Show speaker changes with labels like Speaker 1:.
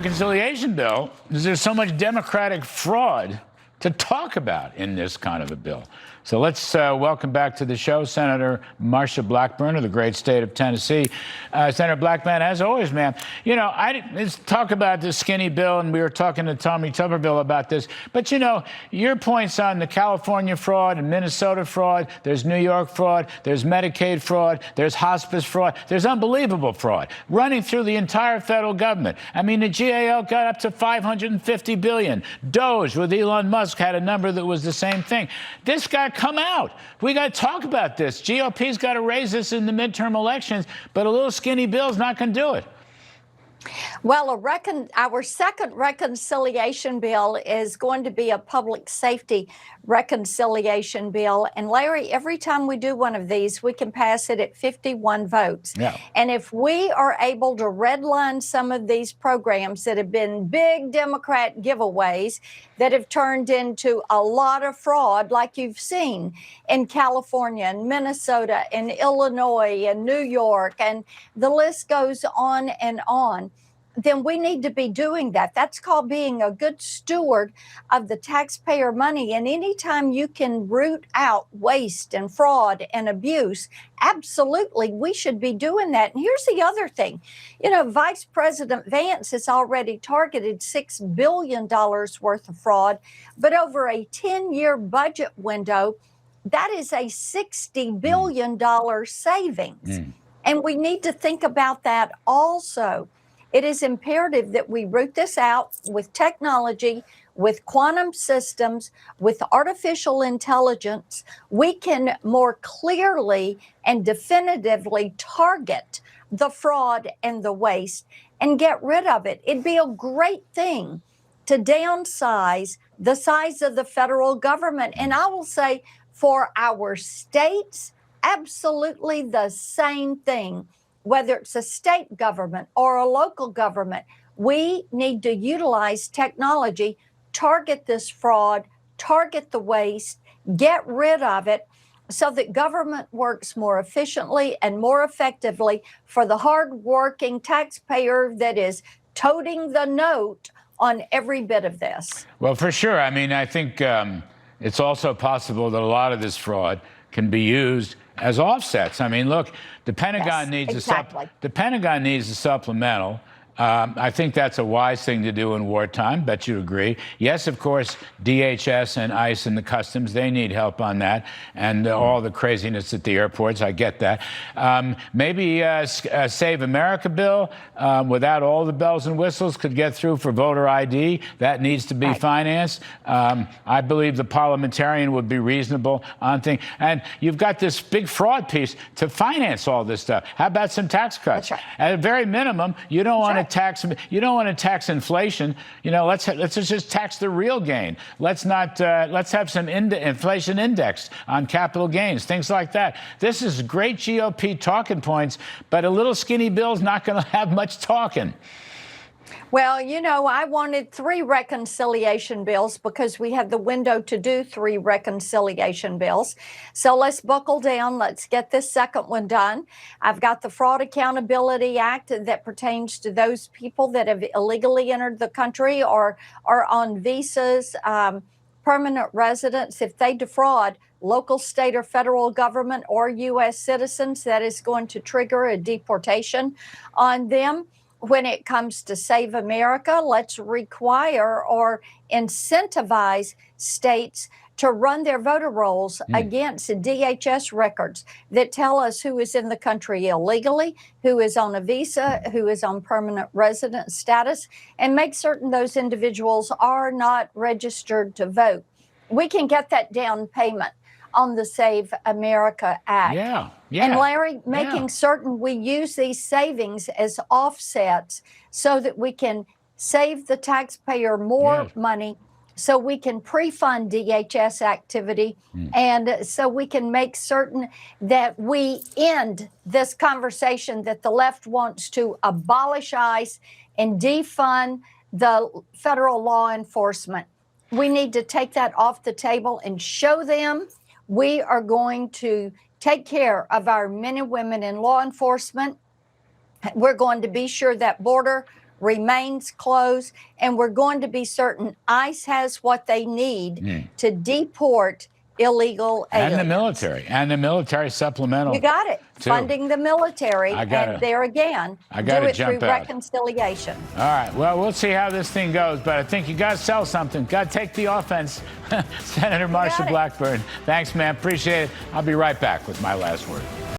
Speaker 1: Reconciliation bill is there's so much Democratic fraud to talk about in this kind of a bill. So let's welcome back to the show Senator Marsha Blackburn of the great state of Tennessee. Senator Blackburn, as always, ma'am, you know, let's talk about this skinny bill, and we were talking to Tommy Tuberville about this. But, you know, your points on the California fraud and Minnesota fraud, there's New York fraud, there's Medicaid fraud, there's hospice fraud, there's unbelievable fraud running through the entire federal government. I mean, the GAO got up to $550 billion. Doge with Elon Musk had a number that was the same thing. This got come out. We got to talk about this. GOP's got to raise this in the midterm elections, but a little skinny bill's not going to do it.
Speaker 2: Well, our second reconciliation bill is going to be a public safety reconciliation bill. And Larry, every time we do one of these, we can pass it at 51 votes.
Speaker 1: Yeah.
Speaker 2: And if we are able to redline some of these programs that have been big Democrat giveaways that have turned into a lot of fraud, like you've seen in California and Minnesota and Illinois and New York, and the list goes on and on, then we need to be doing that. That's called being a good steward of the taxpayer money. And anytime you can root out waste and fraud and abuse, absolutely, we should be doing that. And here's the other thing. You know, Vice President Vance has already targeted $6 billion worth of fraud, but over a 10-year budget window, that is a $60 billion savings. And we need to think about that also. It is imperative that we root this out with technology, with quantum systems, with artificial intelligence. We can more clearly and definitively target the fraud and the waste and get rid of it. It'd be a great thing to downsize the size of the federal government. And I will say for our states, absolutely the same thing. Whether it's a state government or a local government, we need to utilize technology, target this fraud, target the waste, get rid of it so that government works more efficiently and more effectively for the hardworking taxpayer that is toting the note on every bit of this.
Speaker 1: Well, for sure. I mean, I think it's also possible that a lot of this fraud can be used as offsets. I mean, look, the Pentagon needs a supplemental. I think that's a wise thing to do in wartime. Bet you agree. Yes, of course, DHS and ICE and the customs, they need help on that. And all the craziness at the airports, I get that. Maybe a Save America bill without all the bells and whistles could get through for voter ID. That needs to be financed. I believe the parliamentarian would be reasonable on things. And you've got this big fraud piece to finance all this stuff. How about some tax cuts?
Speaker 2: That's right.
Speaker 1: At a very minimum, you don't want to you don't want to tax inflation. You know, let's just tax the real gain. Let's not. Let's have some inflation index on capital gains, things like that. This is great GOP talking points, but a little skinny bill's not going to have much talking.
Speaker 2: Well, you know, I wanted 3 reconciliation bills because we have the window to do 3 reconciliation bills. So let's buckle down. Let's get this second one done. I've got the Fraud Accountability Act that pertains to those people that have illegally entered the country or are on visas, permanent residents. If they defraud local, state, or federal government or U.S. citizens, that is going to trigger a deportation on them. When it comes to Save America, let's require or incentivize states to run their voter rolls against DHS records that tell us who is in the country illegally, who is on a visa, who is on permanent resident status, and make certain those individuals are not registered to vote. We can get that down payment on the Save America Act.
Speaker 1: Yeah.
Speaker 2: And Larry, making certain we use these savings as offsets so that we can save the taxpayer more money, so we can pre-fund DHS activity, and so we can make certain that we end this conversation that the left wants to abolish ICE and defund the federal law enforcement. We need to take that off the table and show them we are going to take care of our men and women in law enforcement. We're going to be sure that border remains closed, and we're going to be certain ICE has what they need to deport illegal aliens.
Speaker 1: And the military supplemental.
Speaker 2: You got it.
Speaker 1: too.
Speaker 2: Funding the military, and there again, do it through reconciliation.
Speaker 1: All right. Well, we'll see how this thing goes, but I think you got to sell something. Got to take the offense. Senator Marsha Blackburn, thanks, man. Appreciate it. I'll be right back with my last word.